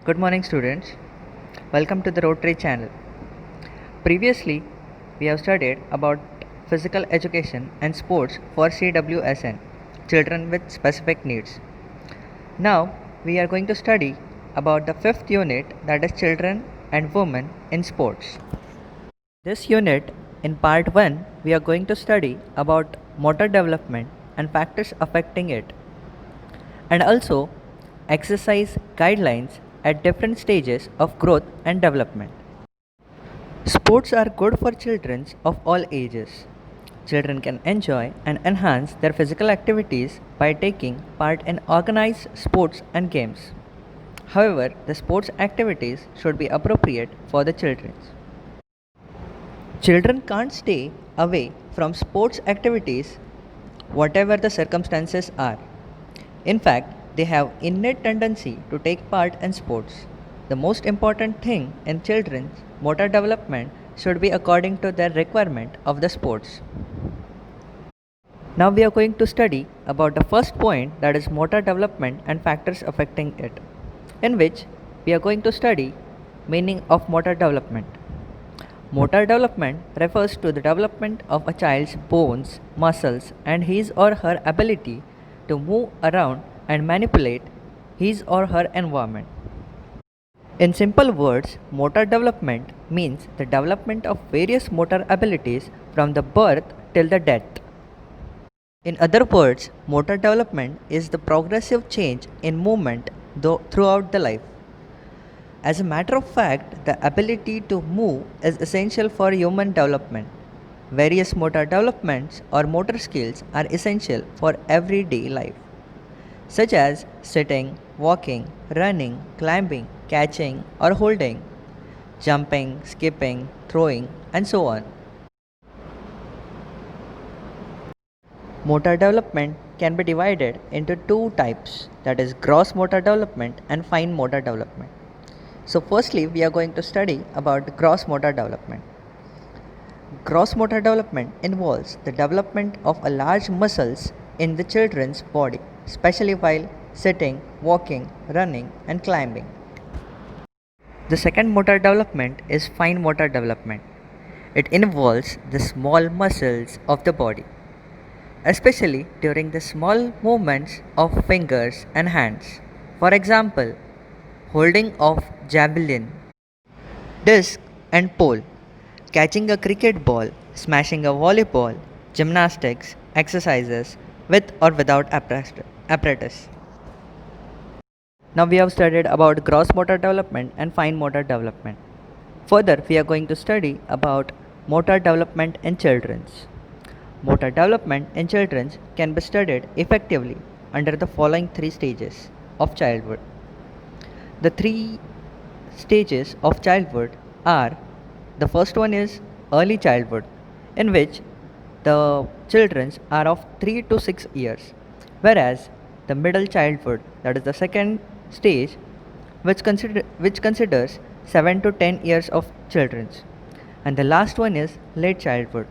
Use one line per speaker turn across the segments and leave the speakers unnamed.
Good morning, students. Welcome to the Rotary channel. Previously, we have studied about physical education and sports for CWSN, children with specific needs. Now, we are going to study about the fifth unit, that is children and women in sports. This unit, in part 1, we are going to study about motor development and factors affecting it, and also exercise guidelines at different stages of growth and development. Sports are good for children of all ages. Children can enjoy and enhance their physical activities by taking part in organized sports and games. However, the sports activities should be appropriate for the children. Children can't stay away from sports activities whatever the circumstances are. In fact, they have innate tendency to take part in sports. The most important thing in children's motor development should be according to their requirement of the sports. Now we are going to study about the first point, that is motor development and factors affecting it, in which we are going to study meaning of motor development. Motor development refers to the development of a child's bones, muscles, and his or her ability to move around and manipulate his or her environment. In simple words, motor development means the development of various motor abilities from the birth till the death. In other words, motor development is the progressive change in movement throughout the life. As a matter of fact, the ability to move is essential for human development. Various motor developments or motor skills are essential for everyday life, such as sitting, walking, running, climbing, catching or holding, jumping, skipping, throwing, and so on. Motor development can be divided into two types, that is gross motor development and fine motor development. So firstly, we are going to study about gross motor development. Gross motor development involves the development of a large muscles in the children's body, especially while sitting, walking, running, and climbing. The second motor development is fine motor development. It involves the small muscles of the body, especially during the small movements of fingers and hands. For example, holding of javelin, disc and pole, catching a cricket ball, smashing a volleyball, gymnastics, exercises with or without apparatus. Now we have studied about gross motor development and fine motor development. Further, we are going to study about motor development in children. Motor development in children can be studied effectively under the following three stages of childhood. The three stages of childhood are: the first one is early childhood, in which the children are of 3 to 6 years, whereas the middle childhood, that is the second stage, which considers 7 to 10 years of children, and the last one is late childhood,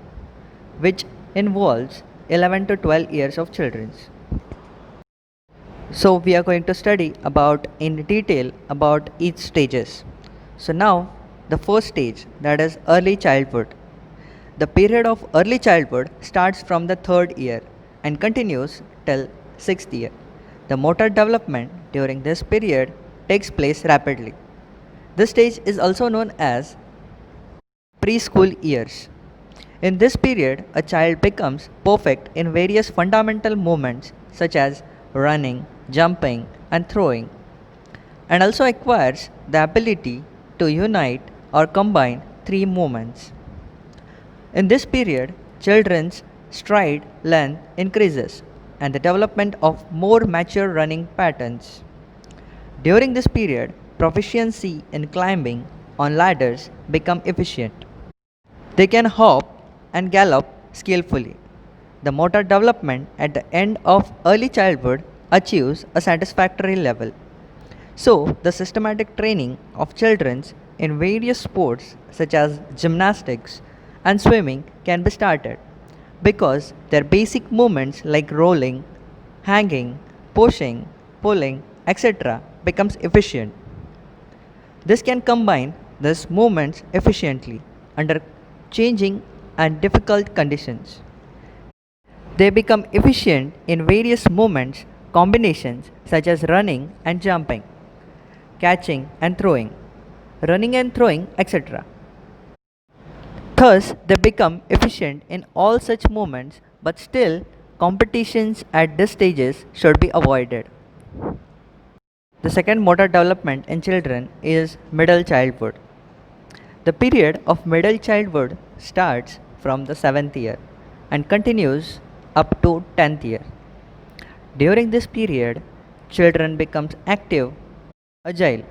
which involves 11 to 12 years of children. So we are going to study about in detail about each stages. So now the first stage, that is early childhood. The period of early childhood starts from the third year and continues till sixth year. The motor development during this period takes place rapidly. This stage is also known as preschool years. In this period, a child becomes perfect in various fundamental movements such as running, jumping, and throwing, and also acquires the ability to unite or combine three movements. In this period, children's stride length increases and the development of more mature running patterns. During this period, proficiency in climbing on ladders become efficient. They can hop and gallop skillfully. The motor development at the end of early childhood achieves a satisfactory level. So, the systematic training of children in various sports such as gymnastics and swimming can be started because their basic movements like rolling, hanging, pushing, pulling, etc. becomes efficient. This can combine these movements efficiently under changing and difficult conditions. They become efficient in various movements combinations such as running and jumping, catching and throwing, running and throwing, etc. Thus, they become efficient in all such movements, but still, competitions at these stages should be avoided. The second motor development in children is middle childhood. The period of middle childhood starts from the 7th year and continues up to 10th year. During this period, children become active, agile.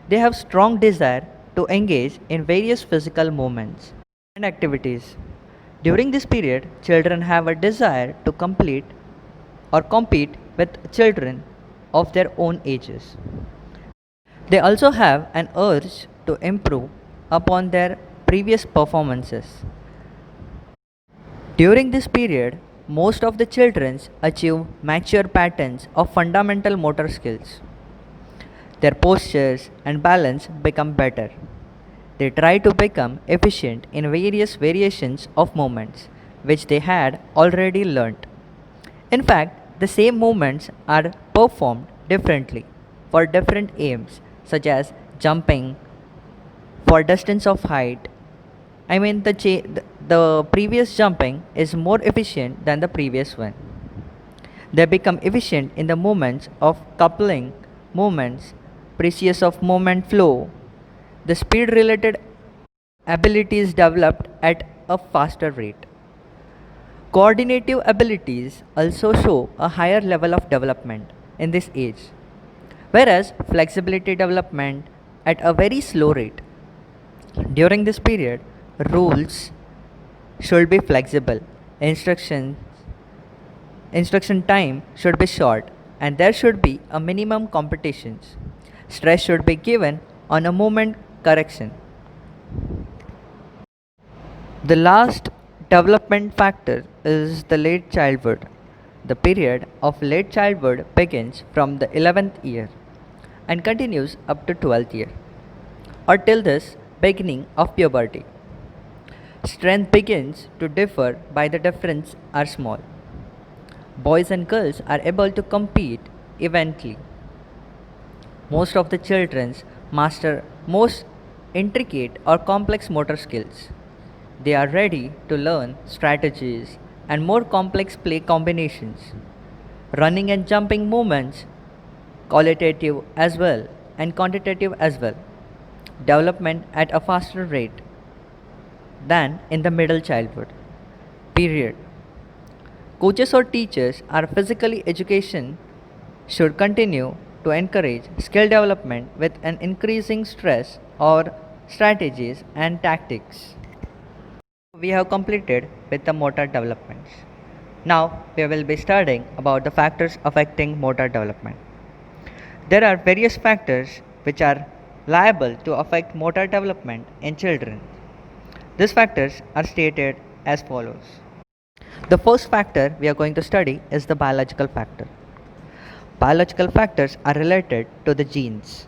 They have strong desire to engage in various physical movements and activities. During this period, children have a desire to complete or compete with children of their own ages. They also have an urge to improve upon their previous performances. During this period, most of the children achieve mature patterns of fundamental motor skills. Their postures and balance become better. They try to become efficient in various variations of movements which they had already learnt. In fact, the same movements are performed differently for different aims, such as jumping for distance of height. I mean, the previous jumping is more efficient than the previous one. They become efficient in the movements of coupling movements, precious of movement flow. The speed related abilities developed at a faster rate. Coordinative abilities also show a higher level of development in this age, whereas flexibility development at a very slow rate. During this period, rules should be flexible, instruction time should be short, and there should be a minimum competitions. Stress should be given on a movement correction. The last development factor is the late childhood. The period of late childhood begins from the 11th year and continues up to 12th year or till this beginning of puberty. Strength begins to differ by the difference are small. Boys and girls are able to compete evenly. Most of the children master most intricate or complex motor skills. They are ready to learn strategies and more complex play combinations. Running and jumping movements, qualitative as well and quantitative as well, development at a faster rate than in the middle childhood. Period. Coaches or teachers are physically education should continue to encourage skill development with an increasing stress or strategies and tactics. We have completed with the motor developments. Now we will be studying about the factors affecting motor development. There are various factors which are liable to affect motor development in children. These factors are stated as follows. The first factor we are going to study is the biological factor. Biological factors are related to the genes.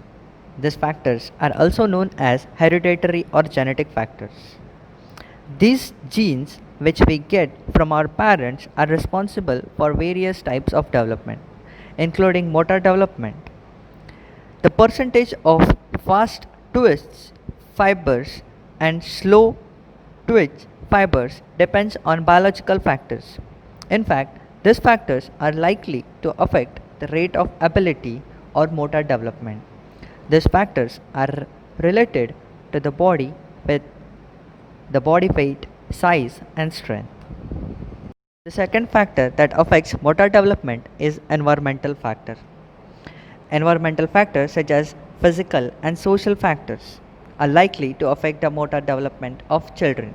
These factors are also known as hereditary or genetic factors. These genes which we get from our parents are responsible for various types of development, including motor development. The percentage of fast twists fibers and slow twitch fibers depends on biological factors. In fact, these factors are likely to affect the rate of ability or motor development. These factors are related to the body with the body weight, size, and strength. The second factor that affects motor development is environmental factor. Environmental factors such as physical and social factors are likely to affect the motor development of children.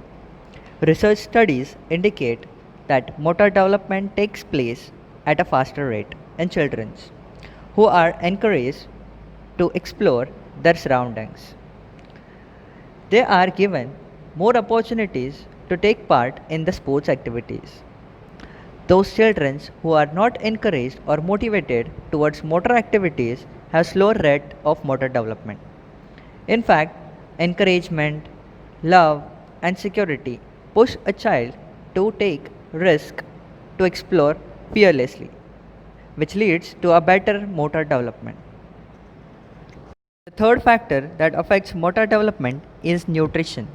Research studies indicate that motor development takes place at a faster rate in children who are encouraged to explore their surroundings. They are given more opportunities to take part in the sports activities. Those children who are not encouraged or motivated towards motor activities have slower rate of motor development. In fact, encouragement, love, and security push a child to take risk, to explore fearlessly, which leads to a better motor development. The third factor that affects motor development is nutrition.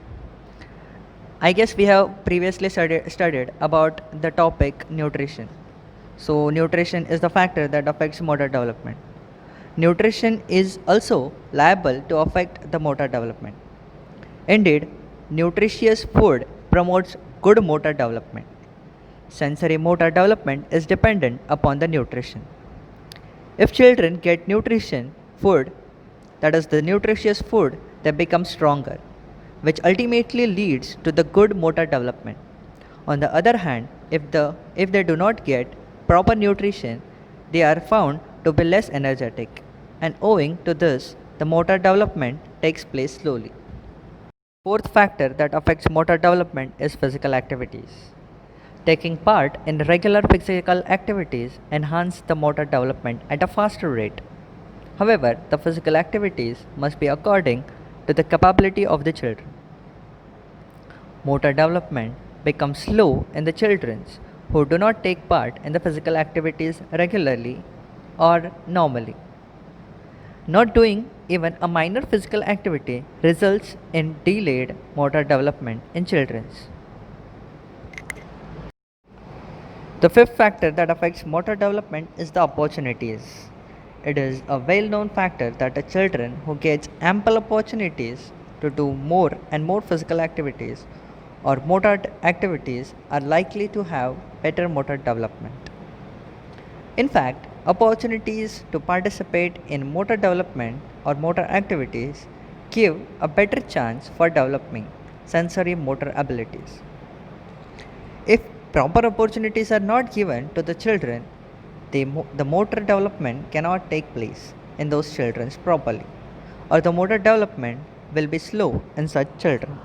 I guess we have previously studied about the topic nutrition. So, nutrition is the factor that affects motor development. Nutrition is also liable to affect the motor development. Indeed, nutritious food promotes good motor development. Sensory motor development is dependent upon the nutrition. If children get nutrition food, that is the nutritious food, they become stronger, which ultimately leads to the good motor development. On the other hand, if they do not get proper nutrition, they are found to be less energetic, and owing to this, the motor development takes place slowly. Fourth factor that affects motor development is physical activities. Taking part in regular physical activities enhance the motor development at a faster rate. However, the physical activities must be according to the capability of the children. Motor development becomes slow in the children who do not take part in the physical activities regularly or normally. Not doing even a minor physical activity results in delayed motor development in children. The fifth factor that affects motor development is the opportunities. It is a well-known factor that the children who get ample opportunities to do more and more physical activities or motor activities are likely to have better motor development. In fact, opportunities to participate in motor development or motor activities give a better chance for developing sensory motor abilities. If proper opportunities are not given to the children, the motor development cannot take place in those children properly, or the motor development will be slow in such children.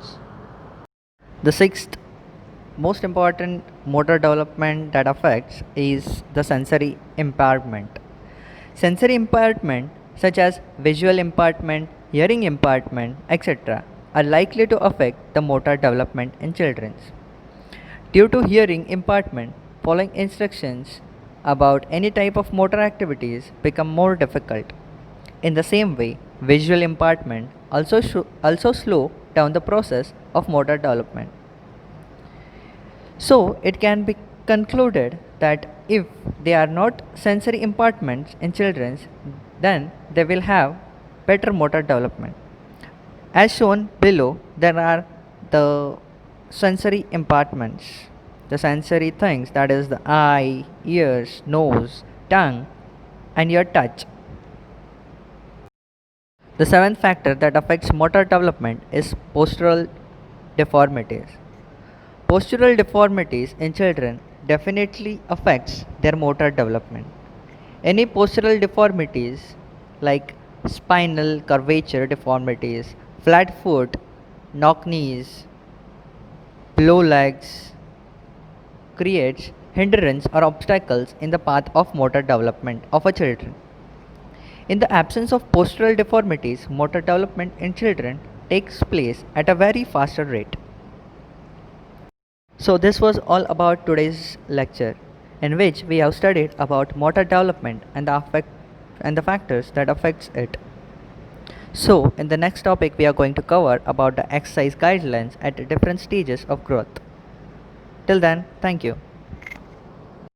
The sixth most important motor development that affects is the sensory impairment. Sensory impairment such as visual impairment, hearing impairment, etc. are likely to affect the motor development in children. Due to hearing impairment, following instructions about any type of motor activities become more difficult. In the same way, visual impairment also slow down the process of motor development. So, it can be concluded that if there are not sensory impairments in children, then they will have better motor development. As shown below, there are the sensory impairments, the sensory things, that is the eye, ears, nose, tongue, and your touch. The seventh factor that affects motor development is postural deformities. Postural deformities in children definitely affects their motor development. Any postural deformities like spinal curvature deformities, flat foot, knock knees, low legs creates hindrance or obstacles in the path of motor development of a children. In the absence of postural deformities, motor development in children takes place at a very faster rate. So this was all about today's lecture, in which we have studied about motor development and the factors that affects it. So in the next topic we are going to cover about the exercise guidelines at different stages of growth. Till then, thank you.